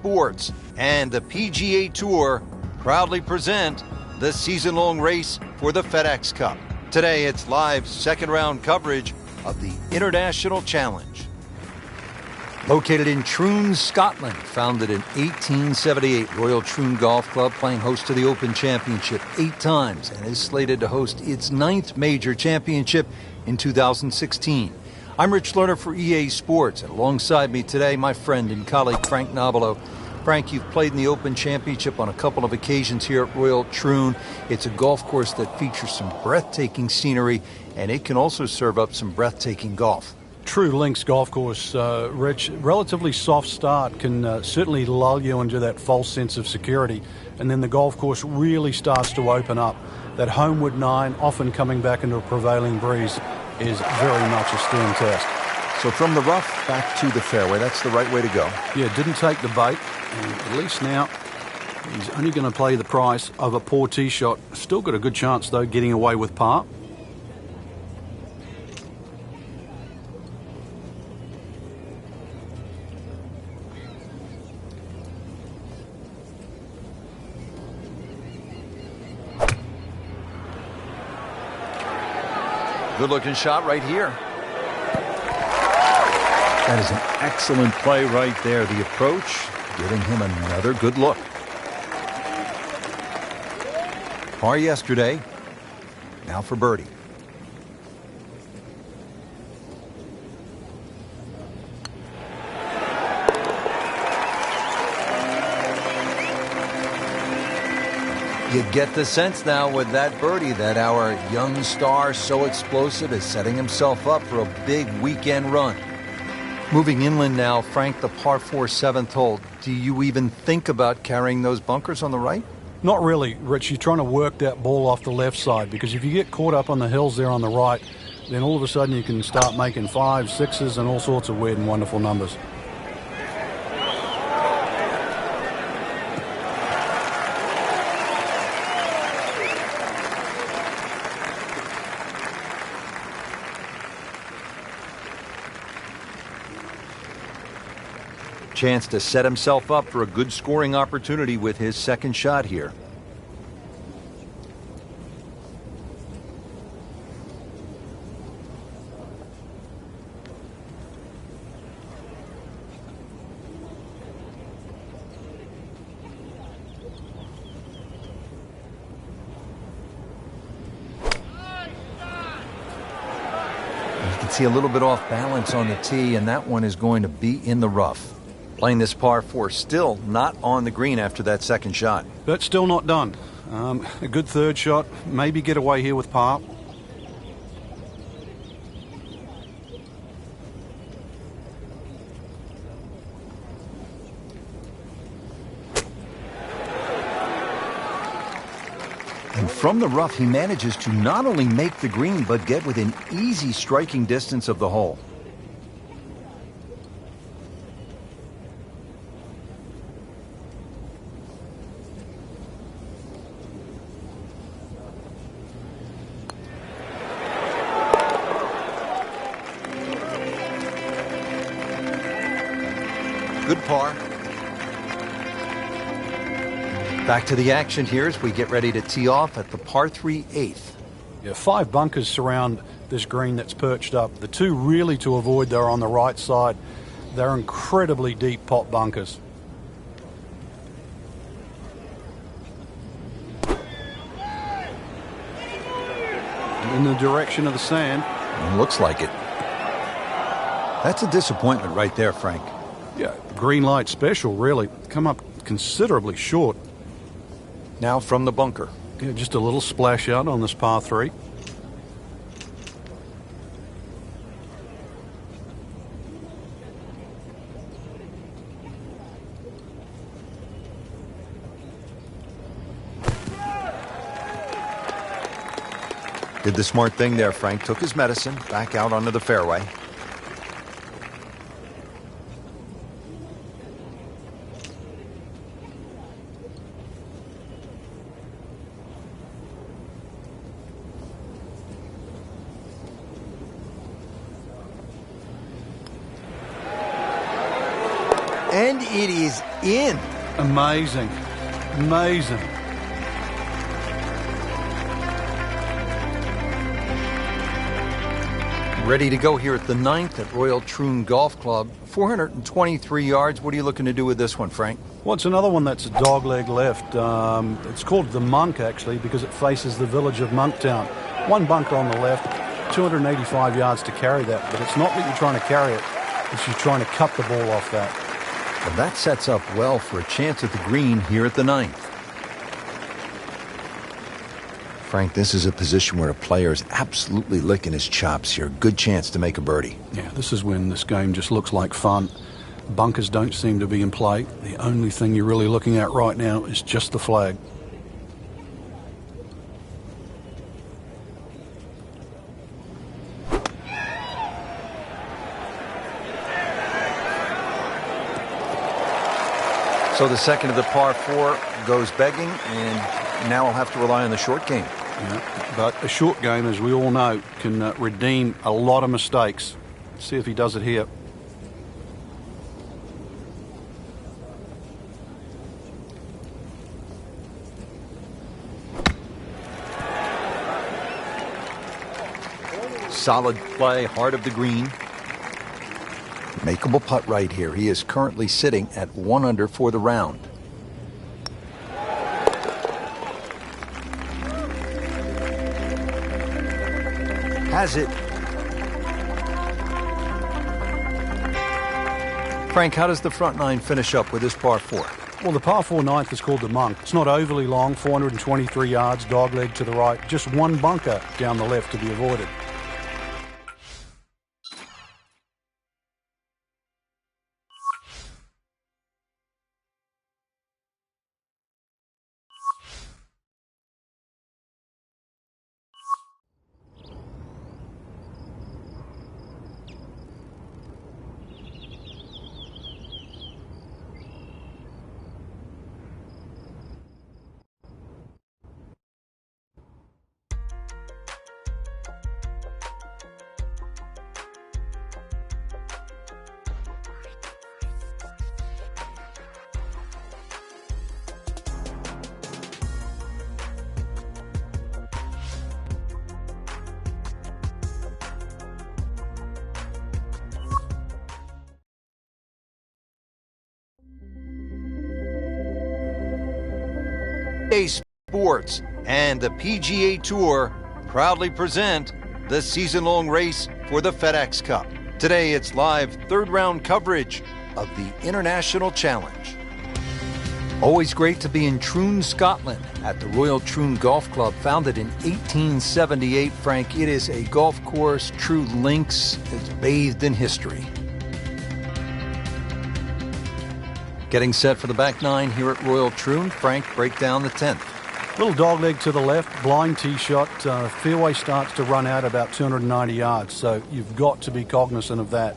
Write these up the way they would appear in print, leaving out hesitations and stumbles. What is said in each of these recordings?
Sports and the PGA Tour proudly present the season-long race for the FedEx Cup. Today, it's live second-round coverage of the International Challenge. Located in Troon, Scotland, founded in 1878, Royal Troon Golf Club playing host to the Open Championship 8 times and is slated to host its 9th major championship in 2016. I'm Rich Lerner for EA Sports, and alongside me today, my friend and colleague Frank Nobilo. Frank, you've played in the Open Championship on a couple of occasions here at Royal Troon. It's a golf course that features some breathtaking scenery, and it can also serve up some breathtaking golf. True links golf course, Rich. Relatively soft start can certainly lull you into that false sense of security, and then the golf course really starts to open up. That homeward 9, often coming back into a prevailing breeze, is very much a stern test. So from the rough back to the fairway, that's the right way to go. Yeah, didn't take the bait, and at least now he's only going to play the price of a poor tee shot. Still got a good chance, though, getting away with par. Good-looking shot right here. That is an excellent play right there. The approach giving him another good look. Par yesterday. Now for birdie. You get the sense now with that birdie that our young star, so explosive, is setting himself up for a big weekend run. Moving inland now, Frank, the par 4 7th hole. Do you even think about carrying those bunkers on the right? Not really, Rich. You're trying to work that ball off the left side, because if you get caught up on the hills there on the right, then all of a sudden you can start making 5s, 6s, and all sorts of weird and wonderful numbers. Chance to set himself up for a good scoring opportunity with his second shot here. You can see a little bit off balance on the tee, and that one is going to be in the rough. Playing this par 4, still not on the green after that second shot. But still not done. A good third shot. Maybe get away here with par. And from the rough, he manages to not only make the green, but get within easy striking distance of the hole. Good par. Back to the action here as we get ready to tee off at the par 3 8th. Yeah, 5 bunkers surround this green that's perched up. The 2 really to avoid, they're on the right side. They're incredibly deep pot bunkers. In the direction of the sand. Looks like it. That's a disappointment right there, Frank. Yeah, green light special, really. Come up considerably short. Now from the bunker. Yeah, just a little splash out on this par 3. Did the smart thing there, Frank. Took his medicine, back out onto the fairway. And it is in. Amazing. Amazing. Ready to go here at the 9th at Royal Troon Golf Club. 423 yards. What are you looking to do with this one, Frank? Well, it's another one that's a dogleg left. It's called the Monk, actually, because it faces the village of Monktown. One bunker on the left, 285 yards to carry that. But it's not that you're trying to carry it. It's you're trying to cut the ball off that. Well, that sets up well for a chance at the green here at the 9th. Frank, this is a position where a player is absolutely licking his chops here. Good chance to make a birdie. Yeah, this is when this game just looks like fun. Bunkers don't seem to be in play. The only thing you're really looking at right now is just the flag. So the second of the par 4 goes begging, and now we'll have to rely on the short game. Yeah, but a short game, as we all know, can redeem a lot of mistakes. Let's see if he does it here. Solid play, heart of the green. Makeable putt right here. He is currently sitting at 1 under for the round. Has it. Frank, how does the front 9 finish up with this par 4? Well, the par 4 ninth is called the Monk. It's not overly long, 423 yards, dogleg to the right. Just one bunker down the left to be avoided. EA Sports and the PGA Tour proudly present the season-long race for the FedEx Cup. Today it's live third-round coverage of the International Challenge. Always great to be in Troon, Scotland at the Royal Troon Golf Club, founded in 1878. Frank, it is a golf course, true links. It's bathed in history. Getting set for the back 9 here at Royal Troon. Frank, break down the 10th. Little dogleg to the left, blind tee shot. Fairway starts to run out about 290 yards, so you've got to be cognizant of that.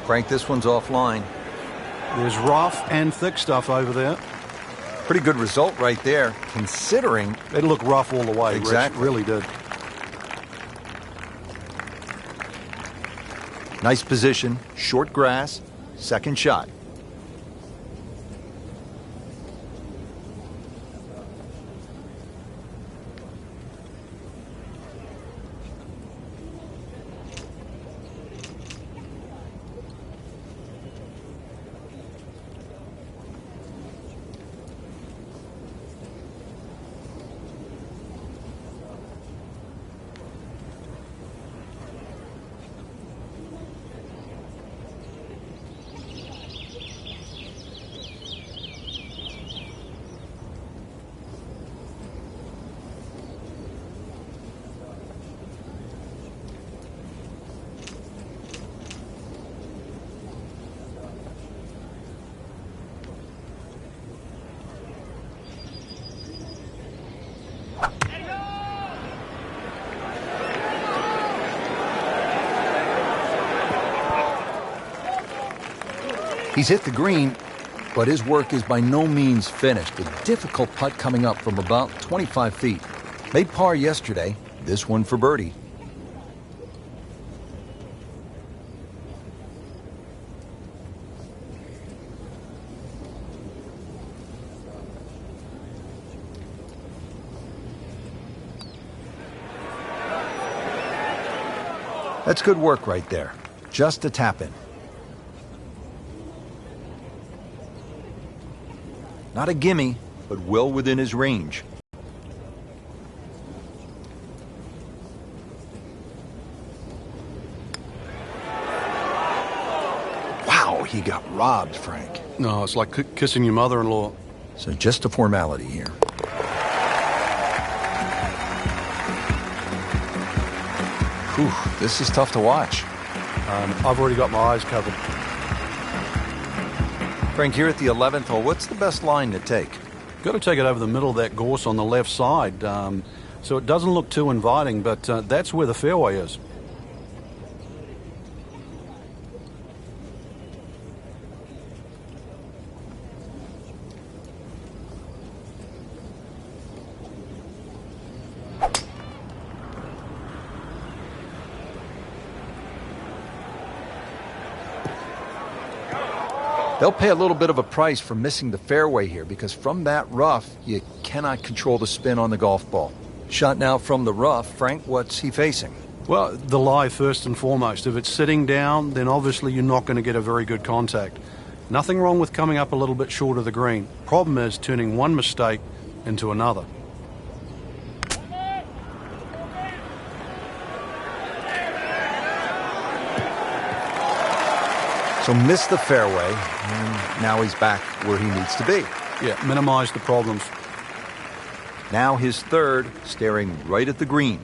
Frank, this one's offline. There's rough and thick stuff over there. Pretty good result right there, considering... It looked rough all the way, Exactly. Rich. Really did. Nice position, short grass, second shot. He's hit the green, but his work is by no means finished. A difficult putt coming up from about 25 feet. Made par yesterday, this one for birdie. That's good work right there. Just a tap in. Not a gimme, but well within his range. Wow, he got robbed, Frank. No, it's like kissing your mother-in-law. So just a formality here. Whew, this is tough to watch. I've already got my eyes covered. Frank, here at the 11th hole, what's the best line to take? Got to take it over the middle of that gorse on the left side, so it doesn't look too inviting, but that's where the fairway is. They'll pay a little bit of a price for missing the fairway here because from that rough, you cannot control the spin on the golf ball. Shot now from the rough. Frank, what's he facing? Well, the lie first and foremost. If it's sitting down, then obviously you're not going to get a very good contact. Nothing wrong with coming up a little bit short of the green. Problem is turning one mistake into another. So missed the fairway, and now he's back where he needs to be. Yeah, minimize the problems. Now his third, staring right at the green.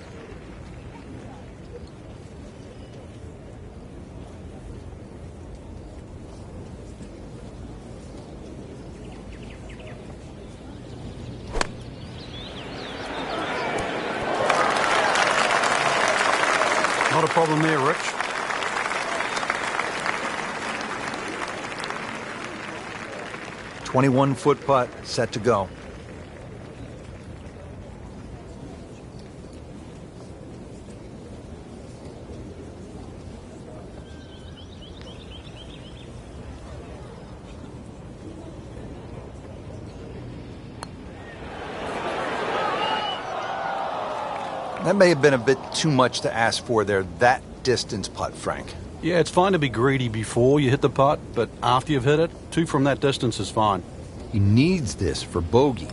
Not a problem there, Rich. .21-foot putt, set to go. That may have been a bit too much to ask for there, that distance putt, Frank. Yeah, it's fine to be greedy before you hit the putt, but after you've hit it, 2 from that distance is fine. He needs this for bogey.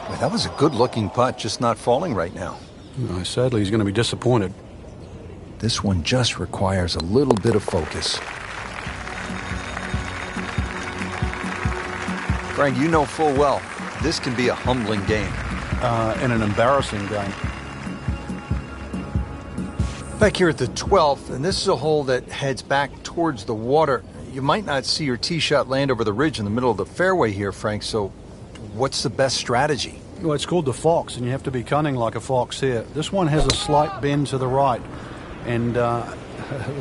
Well, that was a good-looking putt, just not falling right now. Sadly, he's going to be disappointed. This one just requires a little bit of focus. Frank, you know full well, this can be a humbling game. And an embarrassing game. Back here at the 12th, and this is a hole that heads back towards the water. You might not see your tee shot land over the ridge in the middle of the fairway here, Frank, so what's the best strategy? Well, it's called the fox, and you have to be cunning like a fox here. This one has a slight bend to the right, and a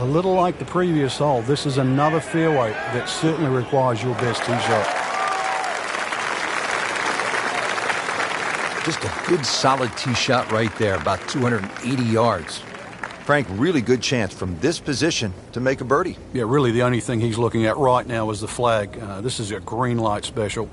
little like the previous hole, this is another fairway that certainly requires your best tee shot. Just a good solid tee shot right there, about 280 yards. Frank, really good chance from this position to make a birdie. Yeah, really the only thing he's looking at right now is the flag. This is a green light special.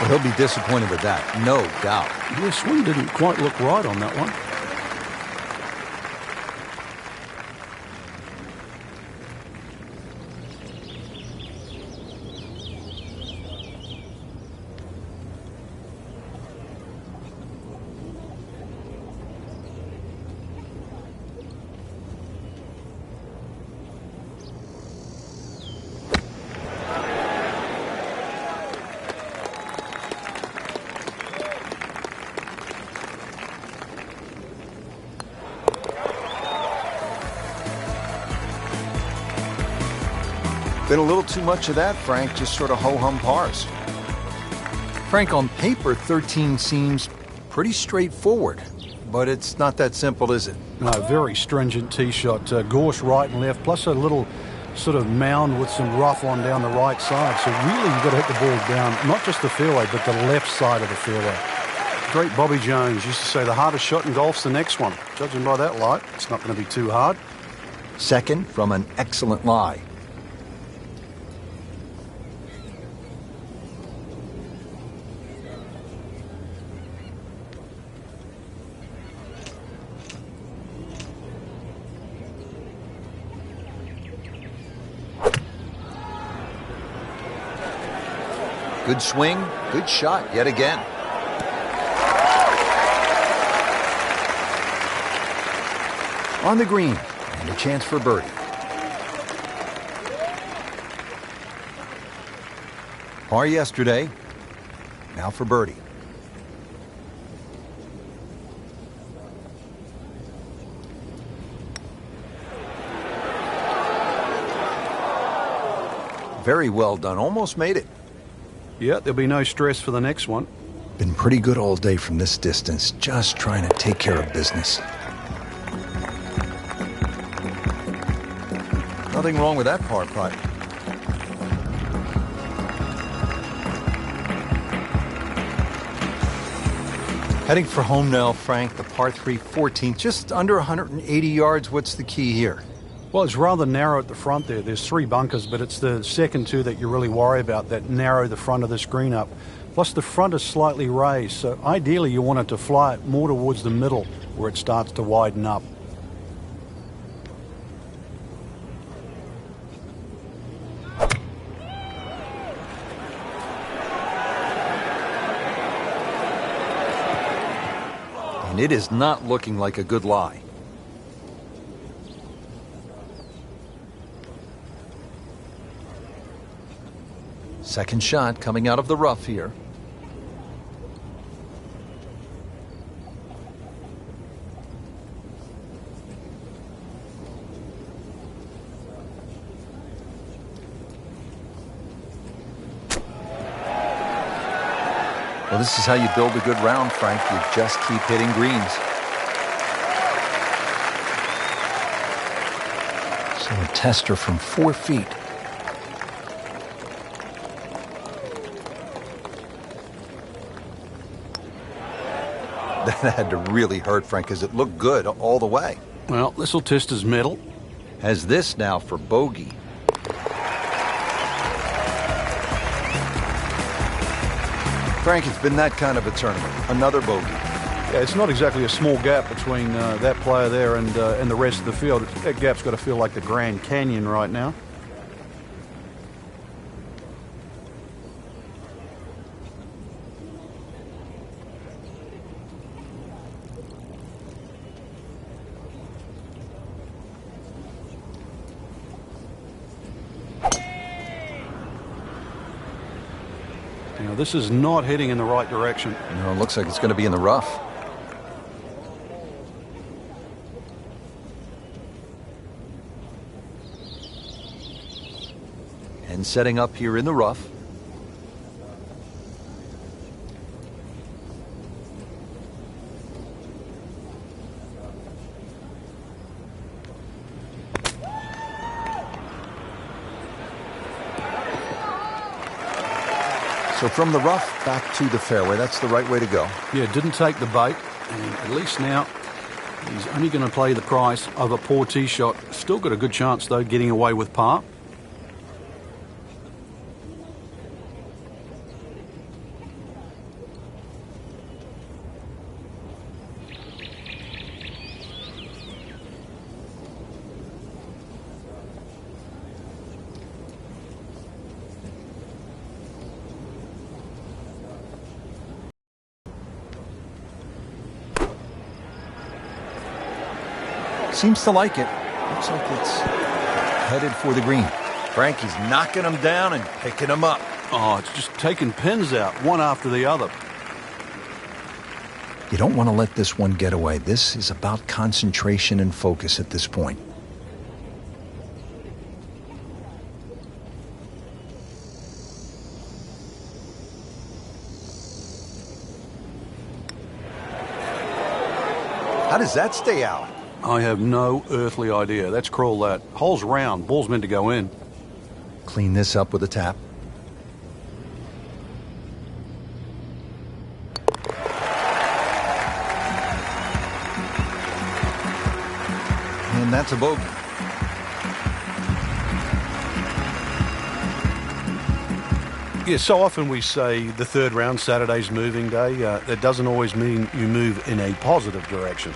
Well, he'll be disappointed with that, no doubt. Yeah, swing didn't quite look right on that one. Been a little too much of that, Frank, just sort of ho-hum pars. Frank, on paper, 13 seems pretty straightforward, but it's not that simple, is it? No, very stringent tee shot. Gorse right and left, plus a little sort of mound with some rough on down the right side. So really you've got to hit the ball down, not just the fairway, but the left side of the fairway. Great Bobby Jones used to say the hardest shot in golf's the next one. Judging by that light, it's not going to be too hard. Second from an excellent lie. Good swing, good shot yet again. On the green, and a chance for birdie. Par yesterday, now for birdie. Very well done, almost made it. Yeah, there'll be no stress for the next one. Been pretty good all day from this distance, just trying to take care of business. Nothing wrong with that par putt. Heading for home now, Frank, the par 3 14th, just under 180 yards. What's the key here? Well, it's rather narrow at the front there. There's 3 bunkers, but it's the second 2 that you really worry about that narrow the front of the screen up. Plus, the front is slightly raised, so ideally you want it to fly more towards the middle where it starts to widen up. And it is not looking like a good lie. Second shot coming out of the rough here. Well, this is how you build a good round, Frank. You just keep hitting greens. So a tester from 4 feet. That had to really hurt, Frank, because it looked good all the way. Well, this will test his mettle. Has this now for bogey. Frank, it's been that kind of a tournament. Another bogey. Yeah, it's not exactly a small gap between that player there and the rest of the field. That gap's got to feel like the Grand Canyon right now. You know, this is not heading in the right direction. No, it looks like it's going to be in the rough. And setting up here in the rough. So from the rough back to the fairway, that's the right way to go. Yeah, didn't take the bait, and at least now he's only going to play the price of a poor tee shot. Still got a good chance, though, getting away with par. Seems to like it. Looks like it's headed for the green. Frankie's knocking them down and picking them up. Oh, it's just taking pins out, one after the other. You don't want to let this one get away. This is about concentration and focus at this point. does that stay out? I have no earthly idea. Let's crawl that. Hole's round. Ball's meant to go in. Clean this up with a tap. And that's a bogey. Yeah, so often we say the third round, Saturday's moving day. That doesn't always mean you move in a positive direction.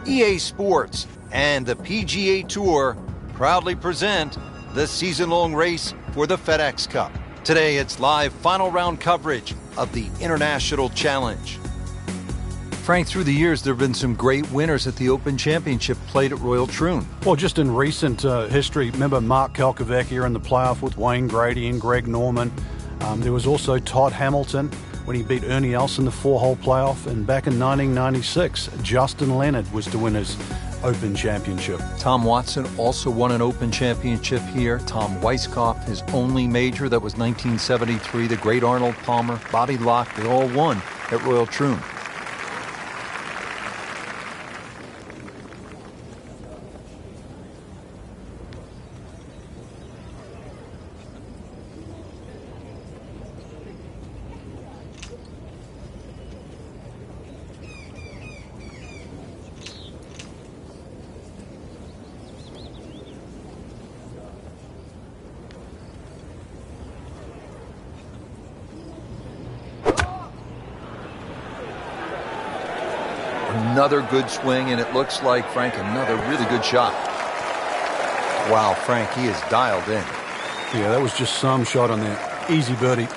EA Sports and the PGA Tour proudly present the season-long race for the FedEx Cup. Today, it's live final round coverage of the International Challenge. Frank, through the years, there have been some great winners at the Open Championship played at Royal Troon. Well, just in recent history, remember Mark Kalkovecchia in the playoff with Wayne Grady and Greg Norman. There was also Todd Hamilton when he beat Ernie Els in the 4-hole playoff. And back in 1996, Justin Leonard was to win his Open Championship. Tom Watson also won an Open Championship here. Tom Weiskopf, his only major, that was 1973. The great Arnold Palmer, Bobby Locke, they all won at Royal Troon. Another good swing, and it looks like, Frank, another really good shot. Wow, Frank, he is dialed in. Yeah, that was just some shot on there. Easy birdie.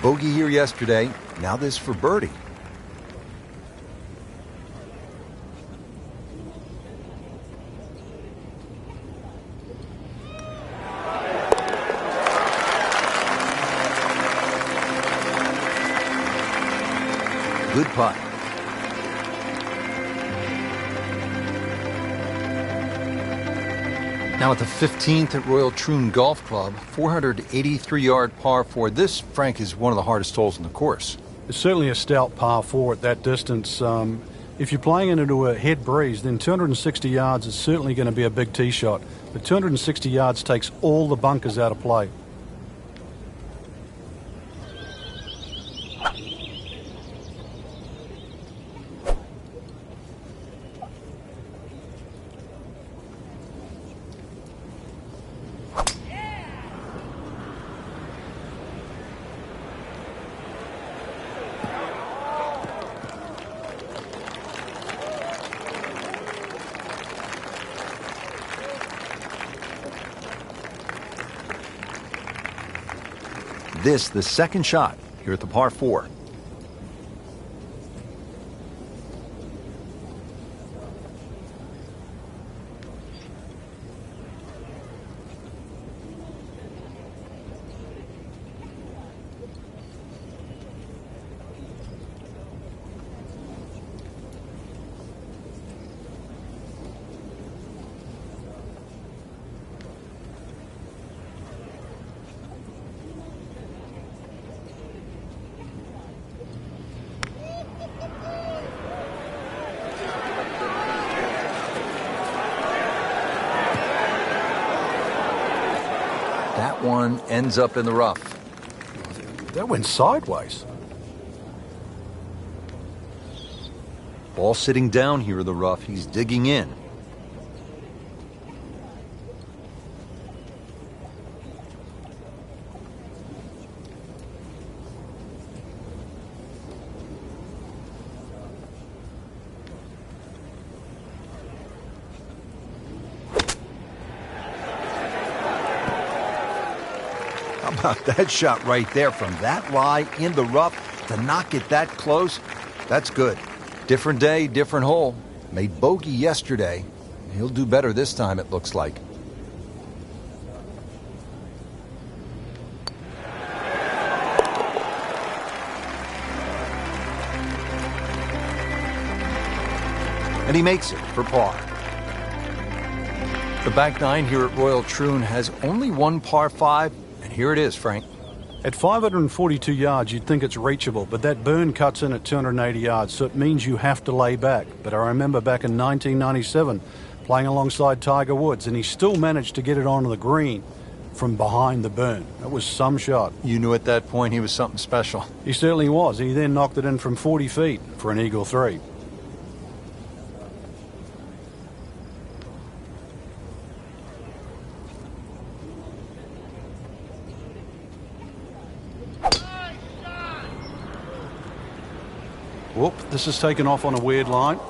Bogey here yesterday. Now this for birdie. Good putt. Now at the 15th at Royal Troon Golf Club, 483-yard par 4. This, Frank, is one of the hardest holes in the course. It's certainly a stout par 4 at that distance. If you're playing it into a head breeze, then 260 yards is certainly going to be a big tee shot. But 260 yards takes all the bunkers out of play. This, the second shot here at the par 4. That one ends up in the rough. That went sideways. Ball sitting down here in the rough. He's digging in. How about that shot right there from that lie in the rough to knock it that close? That's good. Different day, different hole. Made bogey yesterday. He'll do better this time, it looks like. And he makes it for par. The back nine here at Royal Troon has only one par 5, and here it is, Frank. At 542 yards, you'd think it's reachable, but that burn cuts in at 280 yards, so it means you have to lay back. But I remember back in 1997 playing alongside Tiger Woods, and he still managed to get it onto the green from behind the burn. That was some shot. You knew at that point he was something special. He certainly was. He then knocked it in from 40 feet for an eagle 3. Whoop, this is taken off on a weird line.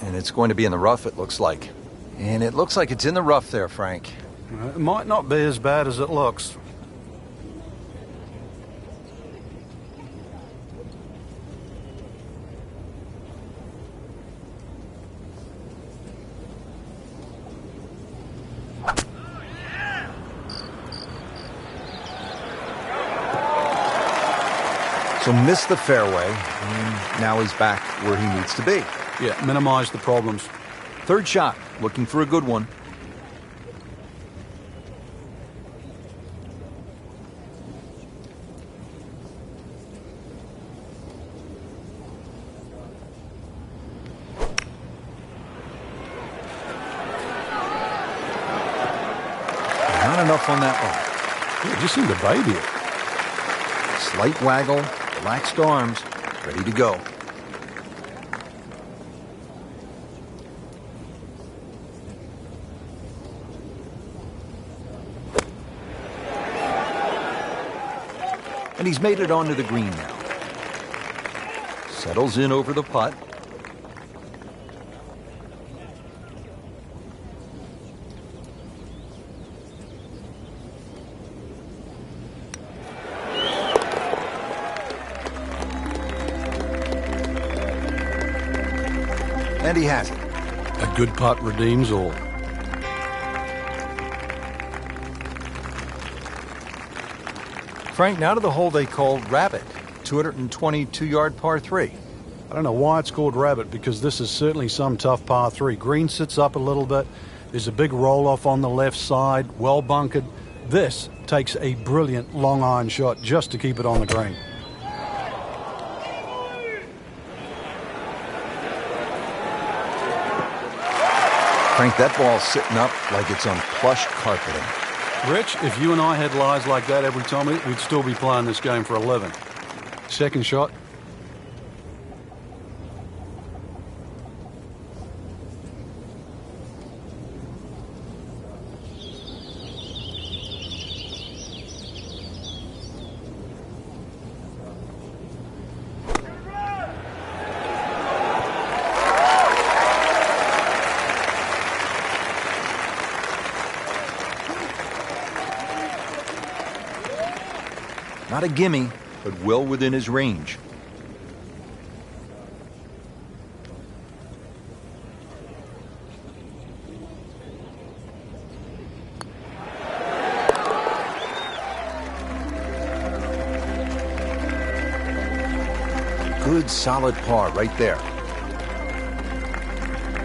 And it's going to be in the rough, it looks like. And it looks like it's in the rough there, Frank. It might not be as bad as it looks. So missed the fairway, and now he's back where he needs to be. Yeah, minimize the problems. Third shot, looking for a good one. Not enough on that one. Yeah, just seemed to baby it. Slight waggle, relaxed arms, ready to go. And he's made it onto the green now. Settles in over the putt. And he has it. A good putt redeems all. Frank, now to the hole they call Rabbit, 222-yard par 3. I don't know why it's called Rabbit, because this is certainly some tough par 3. Green sits up a little bit. There's a big roll-off on the left side, well bunkered. This takes a brilliant long iron shot just to keep it on the green. Frank, that ball's sitting up like it's on plush carpeting. Rich, if you and I had lies like that every time, we'd still be playing this game for 11. Second shot. Not a gimme, but well within his range. Good solid par right there.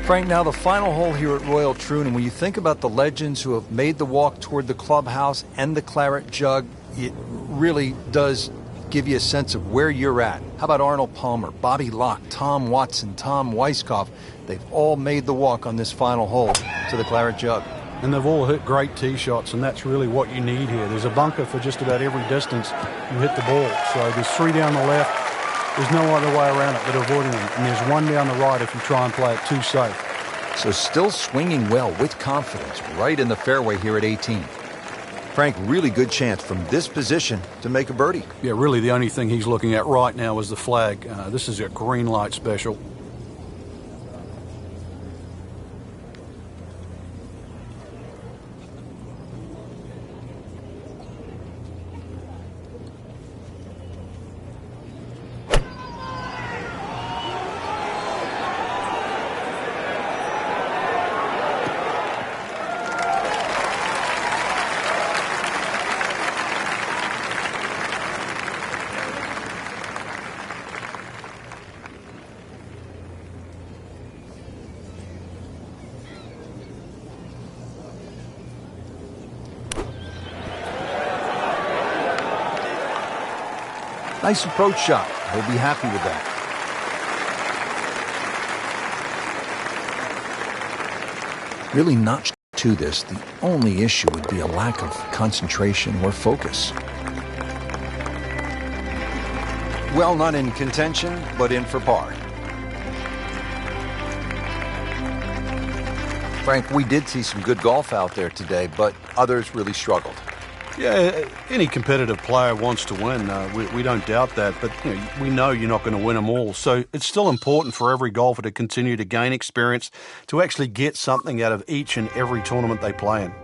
Frank, now the final hole here at Royal Troon, and when you think about the legends who have made the walk toward the clubhouse and the claret jug, it really does give you a sense of where you're at. How about Arnold Palmer, Bobby Locke, Tom Watson, Tom Weiskopf? They've all made the walk on this final hole to the claret jug. And they've all hit great tee shots, and that's really what you need here. There's a bunker for just about every distance you hit the ball. So there's 3 down the left, There's no other way around it but avoiding them. And there's one down the right if you try and play it too safe. So still swinging well with confidence right in the fairway here at 18. Frank, really good chance from this position to make a birdie. Yeah, really the only thing he's looking at right now is the flag. This is a green light special. Nice approach shot. He'll be happy with that. Really not to this. The only issue would be a lack of concentration or focus. Well, not in contention, but in for par. Frank, we did see some good golf out there today, but others really struggled. Yeah, any competitive player wants to win. We don't doubt that, but we know you're not going to win them all. So it's still important for every golfer to continue to gain experience, to actually get something out of each and every tournament they play in.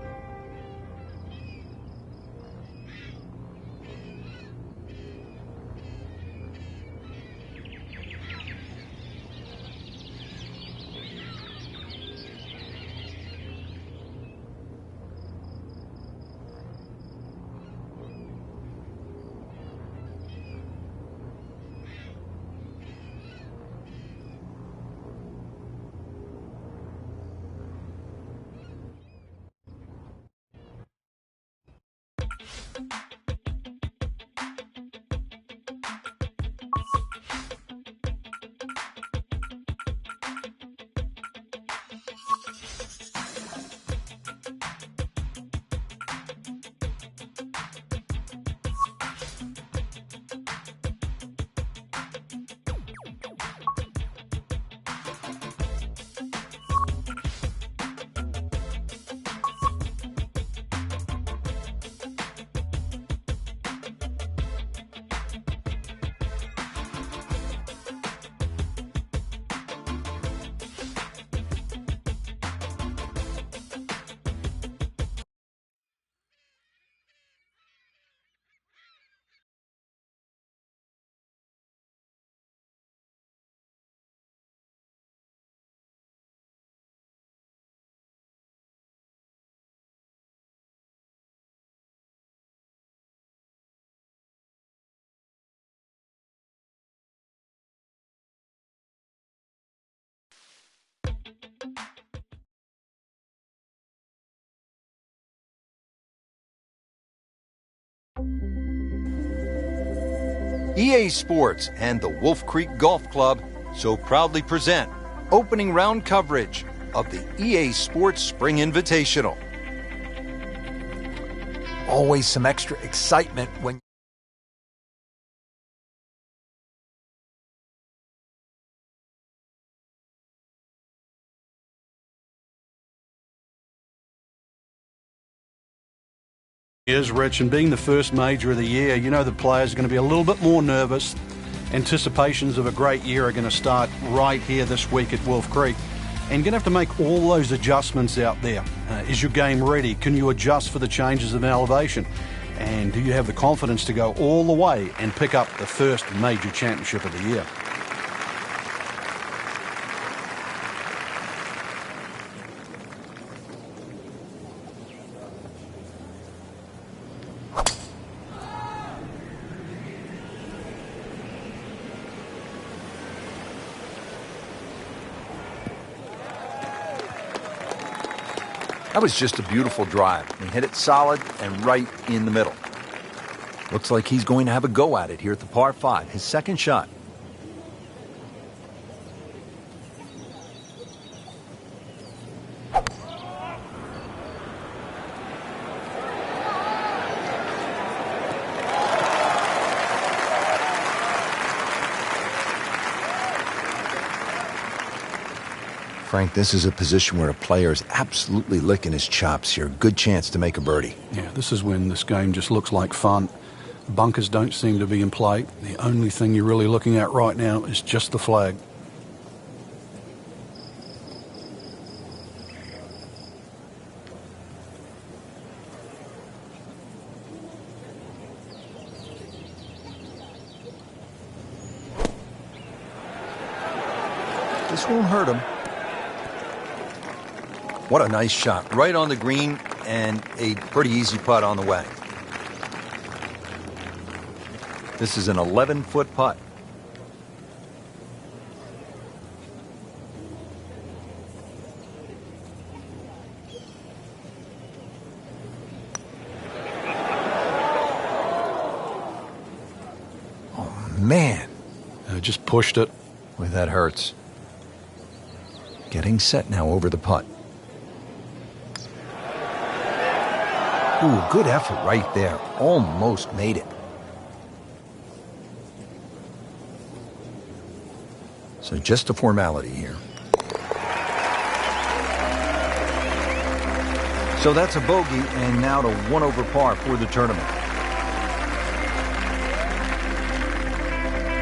EA Sports and the Wolf Creek Golf Club so proudly present opening round coverage of the EA Sports Spring Invitational. Always some extra excitement when Is Rich, and being the first major of the year, the players are going to be a little bit more nervous. Anticipations of a great year are going to start right here this week at Wolf Creek, and you're going to have to make all those adjustments out there. Is your game ready? Can you adjust for the changes of elevation? And do you have the confidence to go all the way and pick up the first major championship of the year? That was just a beautiful drive. He hit it solid and right in the middle. looks like he's going to have a go at it here at the par 5, his second shot. Frank, this is a position where a player is absolutely licking his chops here. Good chance to make a birdie. Yeah, this is when this game just looks like fun. Bunkers don't seem to be in play. The only thing you're really looking at right now is just the flag. This won't hurt him. What a nice shot. Right on the green and a pretty easy putt on the way. This is an 11-foot putt. Oh, man. Just pushed it. Boy, that hurts. Getting set now over the putt. Ooh, good effort right there. Almost made it. So just a formality here. So that's a bogey, and now to 1 over par for the tournament.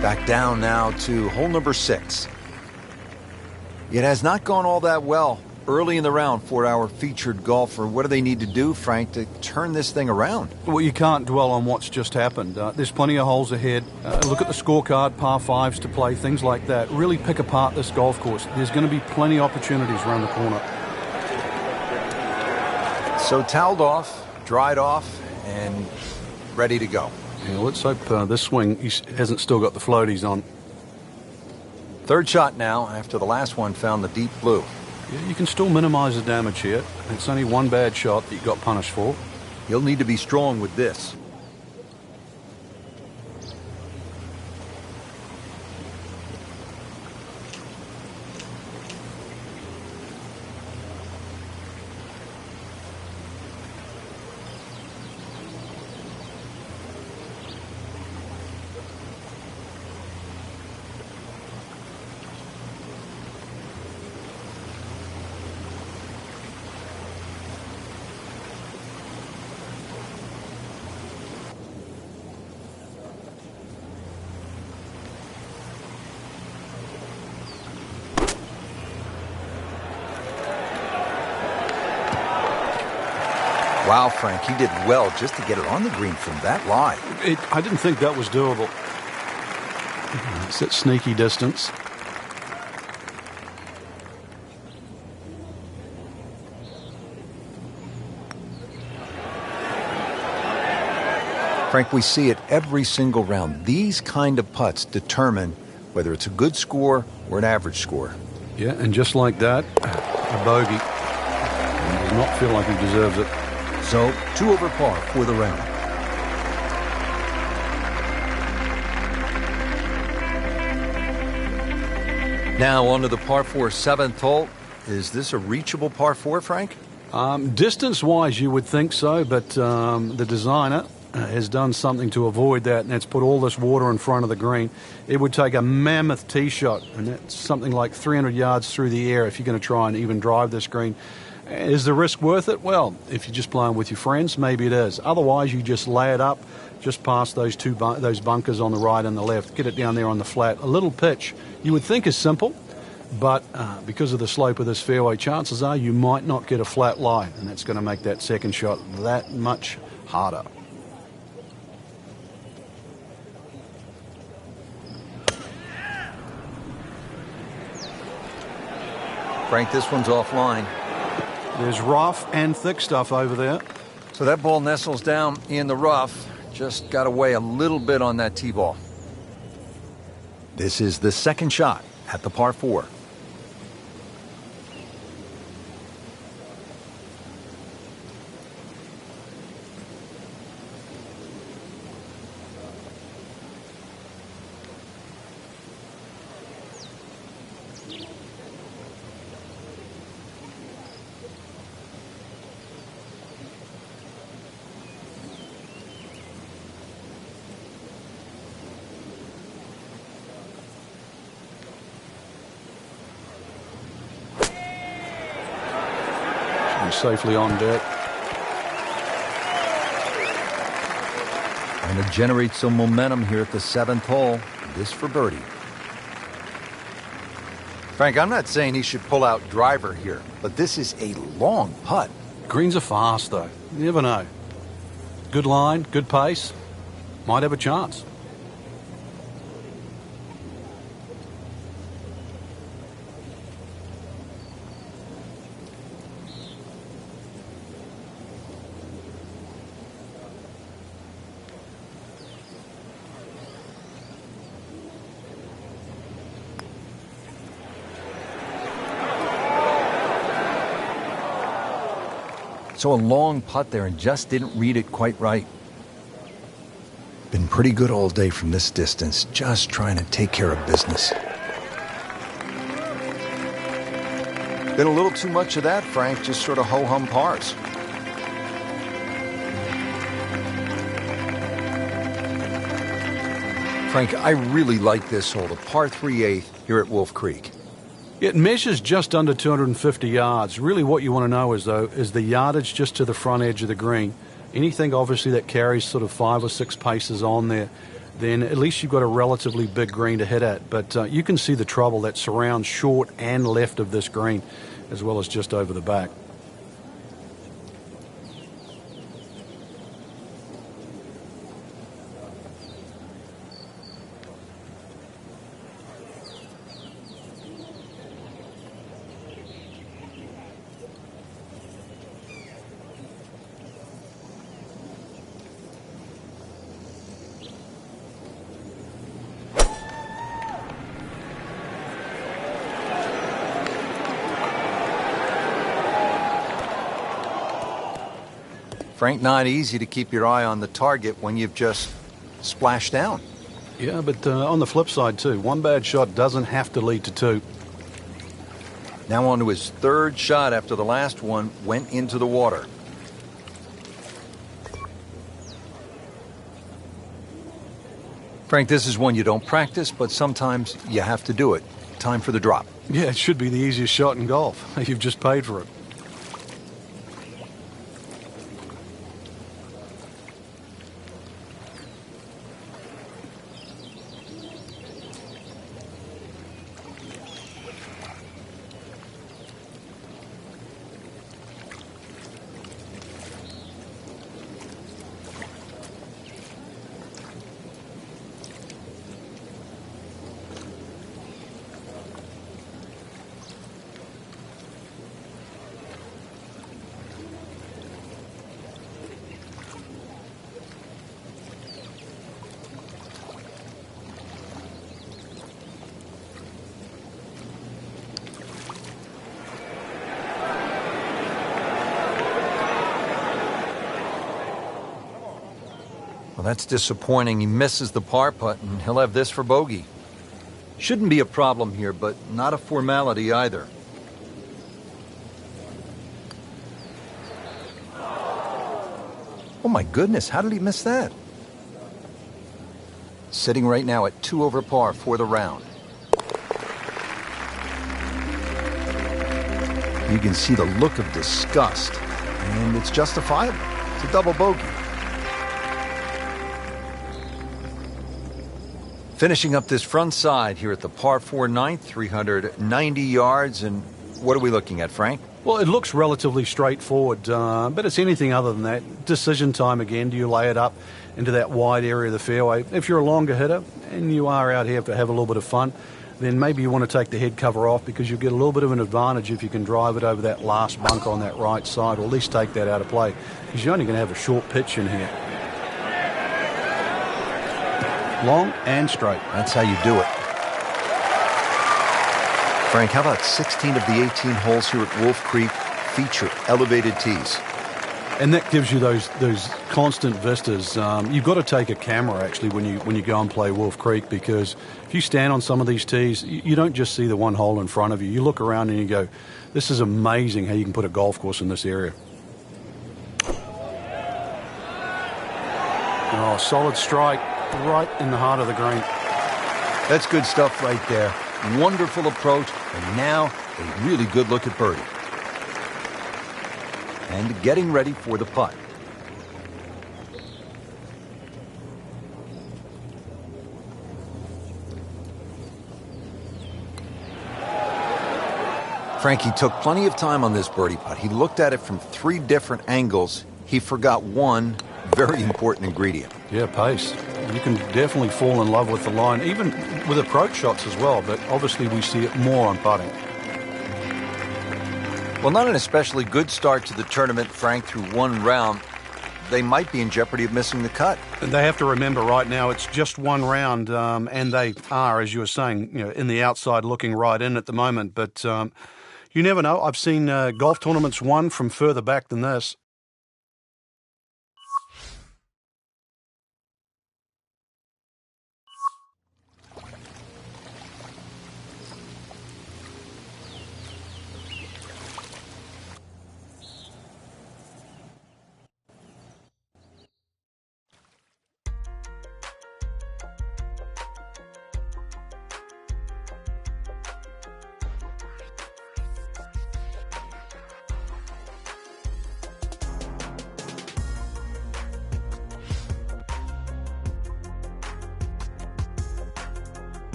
Back down now to hole number 6. It has not gone all that well early in the round for our featured golfer. What do they need to do, Frank, to turn this thing around? Well, you can't dwell on what's just happened. There's plenty of holes ahead. Look at the scorecard, par 5s to play, things like that. Really pick apart this golf course. There's going to be plenty of opportunities around the corner. So toweled off, dried off, and ready to go. Yeah, let's hope this swing he hasn't still got the floaties on. Third shot now after the last one found the deep blue. Yeah, you can still minimize the damage here. It's only one bad shot that you got punished for. He'll need to be strong with this. Wow, Frank, he did well just to get it on the green from that line. I didn't think that was doable. It's that sneaky distance. Frank, we see it every single round. These kind of putts determine whether it's a good score or an average score. Yeah, and just like that, a bogey. He does not feel like he deserves it. So, 2 over par for the round. Now on to the par 4 7th hole. Is this a reachable par 4, Frank? Distance-wise, you would think so, but the designer has done something to avoid that, and that's put all this water in front of the green. It would take a mammoth tee shot, and that's something like 300 yards through the air if you're going to try and even drive this green. Is the risk worth it? Well, if you're just playing with your friends, maybe it is. Otherwise, you just lay it up just past those those bunkers on the right and the left. Get it down there on the flat. A little pitch you would think is simple, but because of the slope of this fairway, chances are you might not get a flat lie, and that's going to make that second shot that much harder. Frank, this one's offline. There's rough and thick stuff over there. So that ball nestles down in the rough. Just got to weigh a little bit on that tee ball. This is the second shot at the par 4. safely on deck. Trying to generate some momentum here at the 7th hole. This for birdie. Frank, I'm not saying he should pull out driver here, but this is a long putt. Greens are fast, though. You never know. Good line, good pace. Might have a chance. So a long putt there and just didn't read it quite right. Been pretty good all day from this distance, just trying to take care of business. Been a little too much of that, Frank, just sort of ho-hum pars. Frank, I really like this hole, the par 3/8 here at Wolf Creek. It measures just under 250 yards. Really what you want to know is the yardage just to the front edge of the green. Anything obviously that carries sort of 5 or 6 paces on there, then at least you've got a relatively big green to hit at. But you can see the trouble that surrounds short and left of this green, as well as just over the back. Frank, not easy to keep your eye on the target when you've just splashed down. Yeah, but on the flip side too, one bad shot doesn't have to lead to 2. Now on to his 3rd shot after the last one went into the water. Frank, this is one you don't practice, but sometimes you have to do it. Time for the drop. Yeah, it should be the easiest shot in golf. You've just paid for it. Well, that's disappointing. He misses the par putt, and he'll have this for bogey. Shouldn't be a problem here, but not a formality either. Oh my goodness, how did he miss that? Sitting right now at 2 over par for the round. You can see the look of disgust, and it's justifiable. It's a double bogey. Finishing up this front side here at the par 4 9th, 390 yards, and what are we looking at, Frank? Well, it looks relatively straightforward, but it's anything other than that. Decision time again. Do you lay it up into that wide area of the fairway? If you're a longer hitter and you are out here to have a little bit of fun, then maybe you want to take the head cover off because you'll get a little bit of an advantage if you can drive it over that last bunk on that right side, or at least take that out of play, because you're only going to have a short pitch in here. Long and straight. That's how you do it. Frank, how about 16 of the 18 holes here at Wolf Creek feature elevated tees? And that gives you those constant vistas. You've got to take a camera actually when you go and play Wolf Creek, because if you stand on some of these tees, you don't just see the one hole in front of you. You look around and you go, this is amazing how you can put a golf course in this area. Oh, solid strike right in the heart of the green. That's good stuff right there. Wonderful approach, and now a really good look at birdie. and getting ready for the putt. Frankie took plenty of time on this birdie putt. He looked at it from 3 different angles. He forgot one very important ingredient. Yeah, pace. You can definitely fall in love with the line, even with approach shots as well, but obviously we see it more on putting. Well, not an especially good start to the tournament, Frank, through 1 round. They might be in jeopardy of missing the cut. And they have to remember right now it's just 1 round, and they are, as you were saying, in the outside looking right in at the moment, but you never know. I've seen golf tournaments won from further back than this.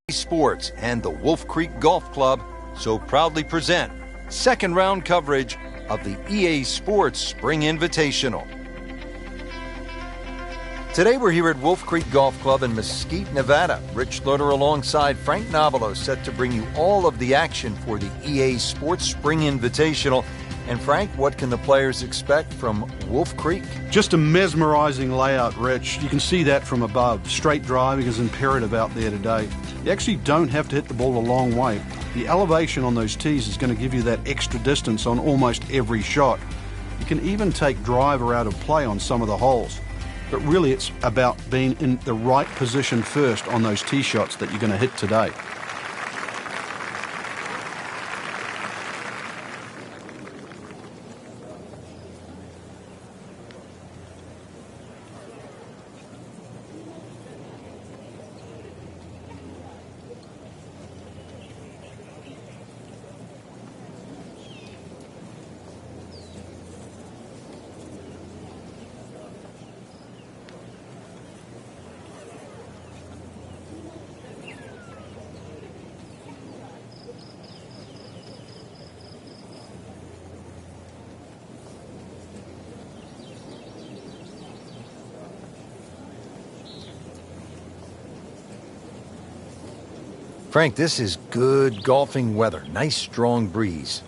Sports and the Wolf Creek Golf Club so proudly present second round coverage of the EA Sports Spring Invitational. Today we're here at Wolf Creek Golf Club in Mesquite, Nevada. Rich Loader alongside Frank Novelo set to bring you all of the action for the EA Sports Spring Invitational. And Frank, what can the players expect from Wolf Creek? Just a mesmerizing layout, Rich. You can see that from above. Straight driving is imperative out there today. You actually don't have to hit the ball a long way. The elevation on those tees is going to give you that extra distance on almost every shot. You can even take driver out of play on some of the holes. But really it's about being in the right position first on those tee shots that you're going to hit today. Frank, this is good golfing weather. Nice strong breeze.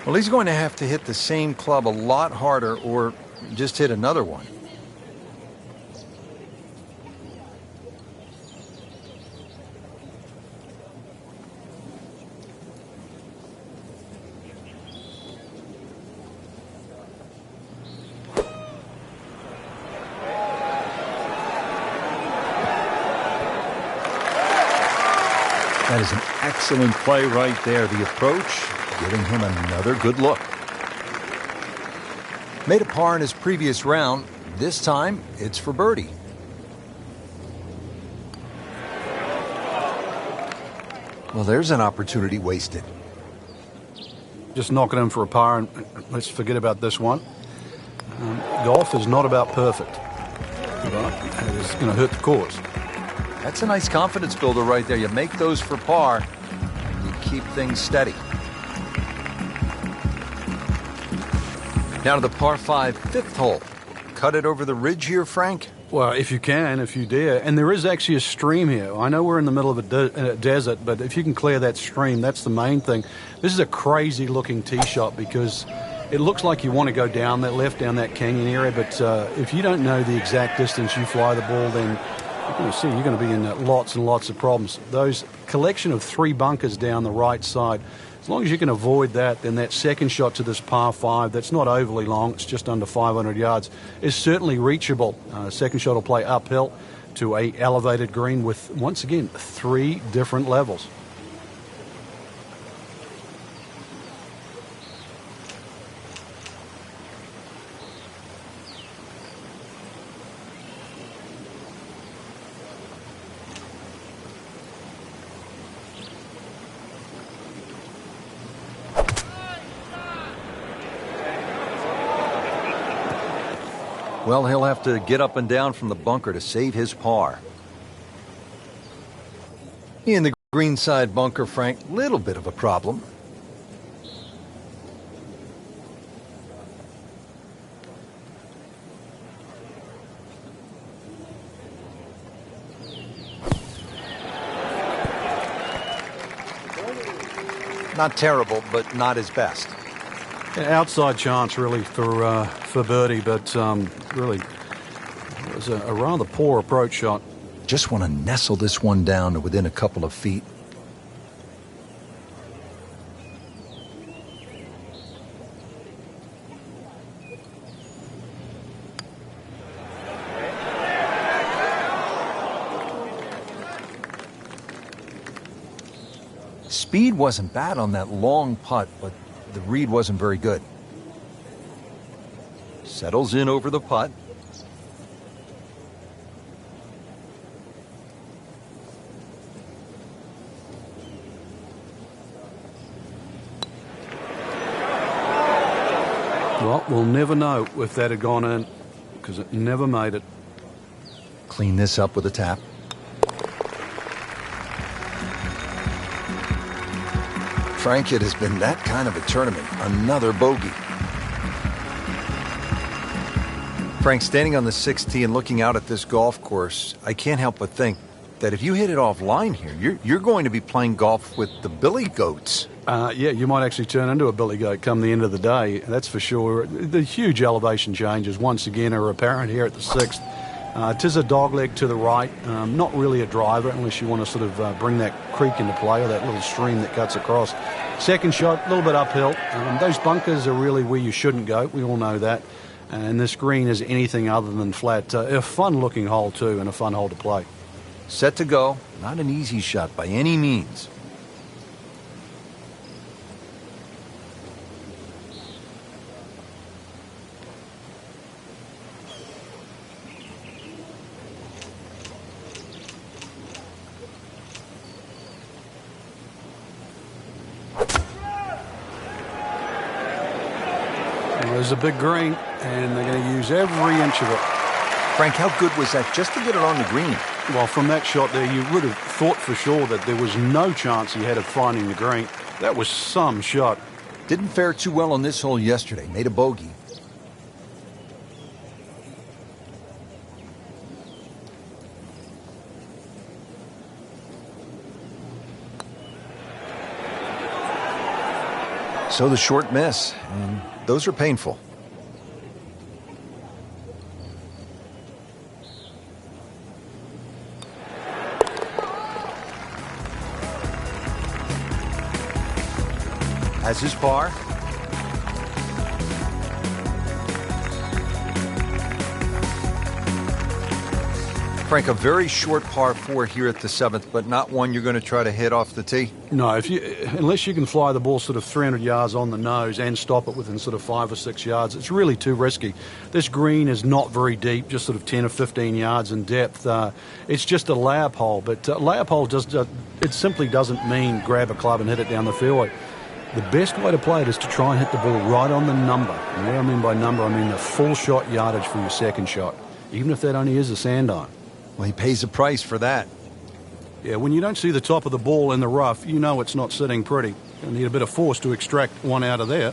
Well, he's going to have to hit the same club a lot harder or just hit another one. That is an excellent play right there. The approach, giving him another good look. Made a par in his previous round. This time, it's for birdie. Well, there's an opportunity wasted. Just knock it in for a par, and let's forget about this one. Golf is not about perfect, but it's going to hurt the cause. That's a nice confidence builder right there. You make those for par, you keep things steady. Now to the par 5 fifth hole. Cut it over the ridge here, Frank? Well, if you can, if you dare. And there is actually a stream here. I know we're in the middle of a desert, but if you can clear that stream, that's the main thing. This is a crazy-looking tee shot because it looks like you want to go down that left, down that canyon area, but if you don't know the exact distance you fly the ball, then you're going to be in lots and lots of problems. Those collection of 3 bunkers down the right side, as long as you can avoid that, then that second shot to this par 5, that's not overly long, it's just under 500 yards, is certainly reachable. Second shot will play uphill to a elevated green with, once again, 3 different levels. Well, he'll have to get up and down from the bunker to save his par. In the greenside bunker, Frank, little bit of a problem. Not terrible, but not his best. Outside chance, really, for birdie, but really, it was a rather poor approach shot. Just want to nestle this one down to within a couple of feet. Speed wasn't bad on that long putt, but the read wasn't very good. Settles in over the putt. Well, we'll never know if that had gone in because it never made it. Clean this up with a tap. Frank, it has been that kind of a tournament. Another bogey. Frank, standing on the 6th tee and looking out at this golf course, I can't help but think that if you hit it offline here, you're going to be playing golf with the billy goats. Yeah, you might actually turn into a billy goat come the end of the day, that's for sure. The huge elevation changes, once again, are apparent here at the 6th. Tis a dogleg to the right, not really a driver unless you want to sort of bring that creek into play or that little stream that cuts across. Second shot, a little bit uphill. Those bunkers are really where you shouldn't go. We all know that. And this green is anything other than flat. A fun-looking hole, too, and a fun hole to play. Set to go. Not an easy shot by any means. There's a big green, and they're going to use every inch of it. Frank, how good was that just to get it on the green? Well, from that shot there, you would have thought for sure that there was no chance he had of finding the green. That was some shot. Didn't fare too well on this hole yesterday. Made a bogey. So the short miss, and those are painful. Has his par. Frank, a very short par 4 here at the 7th, but not one you're going to try to hit off the tee? No, unless you can fly the ball sort of 300 yards on the nose and stop it within sort of 5 or 6 yards, it's really too risky. This green is not very deep, just sort of 10 or 15 yards in depth. It's just a layup hole, but layup hole it simply doesn't mean grab a club and hit it down the fairway. The best way to play it is to try and hit the ball right on the number. And what I mean by number, I mean the full shot yardage for your second shot, even if that only is a sand iron. Well, he pays a price for that. Yeah, when you don't see the top of the ball in the rough, you know it's not sitting pretty. You need a bit of force to extract one out of there.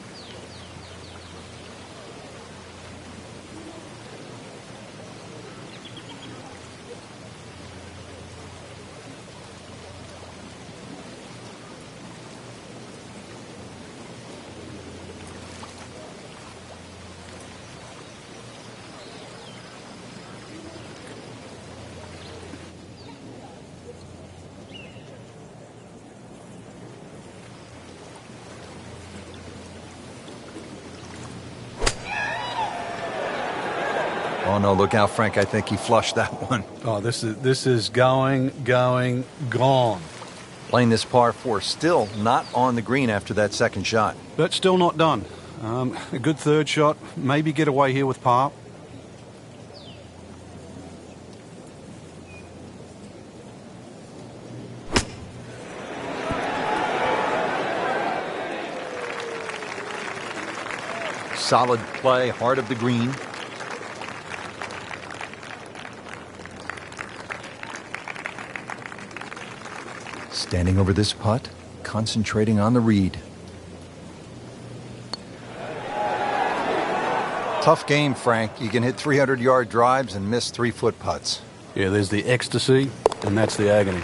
Oh, no, look out, Frank. I think he flushed that one. Oh, this is going, gone. Playing this par 4, still not on the green after that second shot. But still not done. A good third shot. Maybe get away here with par. Solid play, heart of the green. Standing over this putt, concentrating on the read. Tough game, Frank. You can hit 300-yard drives and miss 3-foot putts. Yeah, there's the ecstasy, and that's the agony.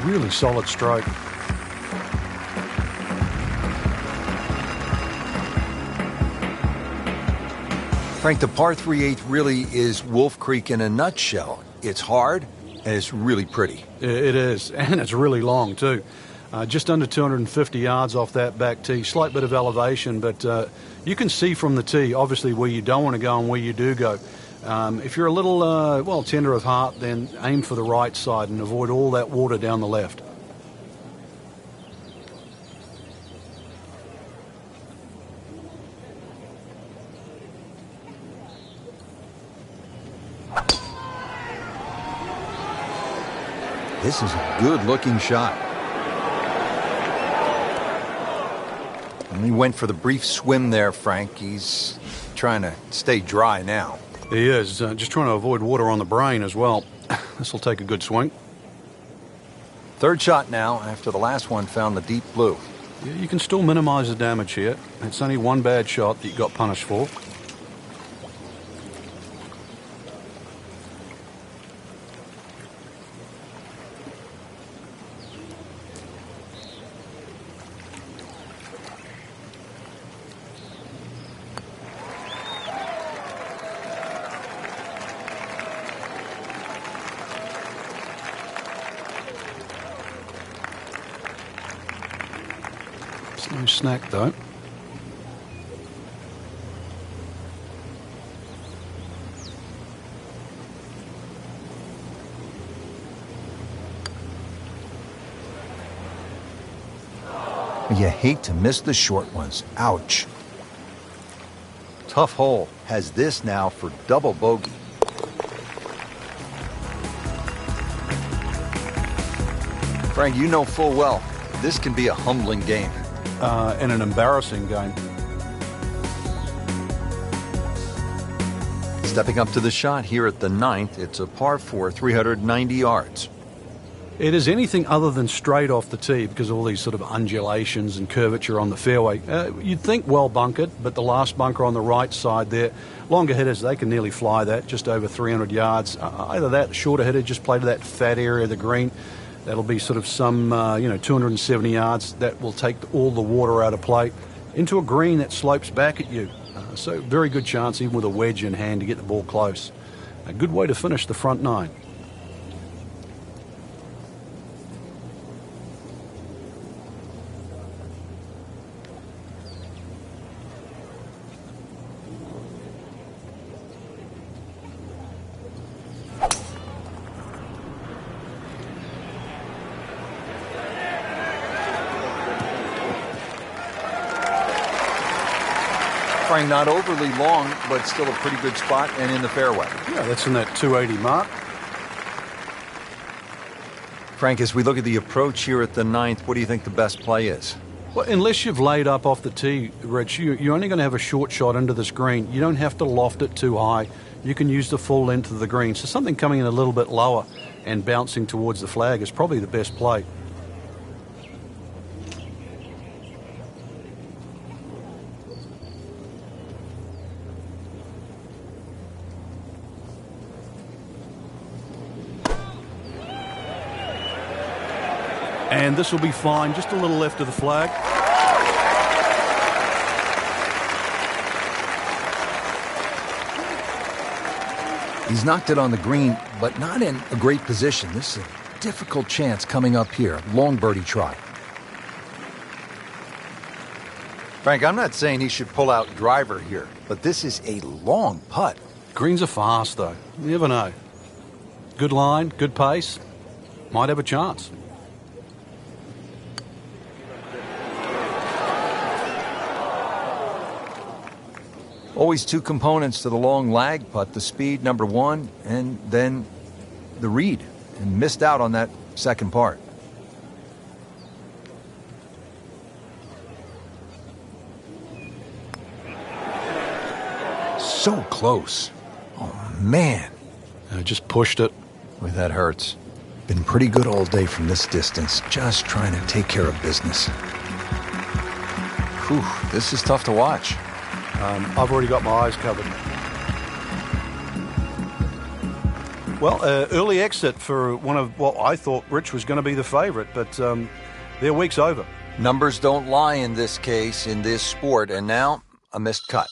Really solid stroke. Frank, the par 3/8 really is Wolf Creek in a nutshell. It's hard, and it's really pretty. It is, and it's really long, too. Just under 250 yards off that back tee. Slight bit of elevation, but you can see from the tee, obviously, where you don't want to go and where you do go. If you're a little, tender of heart, then aim for the right side and avoid all that water down the left. This is a good-looking shot. And he went for the brief swim there, Frank. He's trying to stay dry now. He is, just trying to avoid water on the brain as well. This will take a good swing. Third shot now, after the last one found the deep blue. Yeah, you can still minimize the damage here. It's only one bad shot that you got punished for. No snack, though. You hate to miss the short ones. Ouch. Tough hole has this now for double bogey. Frank, you know full well this can be a humbling game. And an embarrassing game. Stepping up to the shot here at the 9th, it's a par 4, 390 yards. It is anything other than straight off the tee because of all these sort of undulations and curvature on the fairway. You'd think well bunkered, but the last bunker on the right side there, longer hitters, they can nearly fly that, just over 300 yards. Either that, shorter hitter, just play to that fat area of the green. That'll be sort of some, 270 yards. That will take all the water out of play into a green that slopes back at you. So very good chance, even with a wedge in hand, to get the ball close. A good way to finish the front nine. Frank, not overly long, but still a pretty good spot and in the fairway. Yeah, that's in that 280 mark. Frank, as we look at the approach here at the 9th, what do you think the best play is? Well, unless you've laid up off the tee, Rich, you're only going to have a short shot into this green. You don't have to loft it too high. You can use the full length of the green. So something coming in a little bit lower and bouncing towards the flag is probably the best play. And this will be fine, just a little left of the flag. He's knocked it on the green, but not in a great position. This is a difficult chance coming up here. Long birdie try. Frank, I'm not saying he should pull out driver here, but this is a long putt. Greens are fast, though. You never know. Good line, good pace. Might have a chance. Always two components to the long lag putt, the speed, number one, and then the read. And missed out on that second part. So close. Oh, man. I just pushed it. Boy, that hurts. Been pretty good all day from this distance, just trying to take care of business. Whew, this is tough to watch. I've already got my eyes covered. Well, early exit for one of what I thought Rich was going to be the favourite, but their week's over. Numbers don't lie in this case, in this sport, and now a missed cut.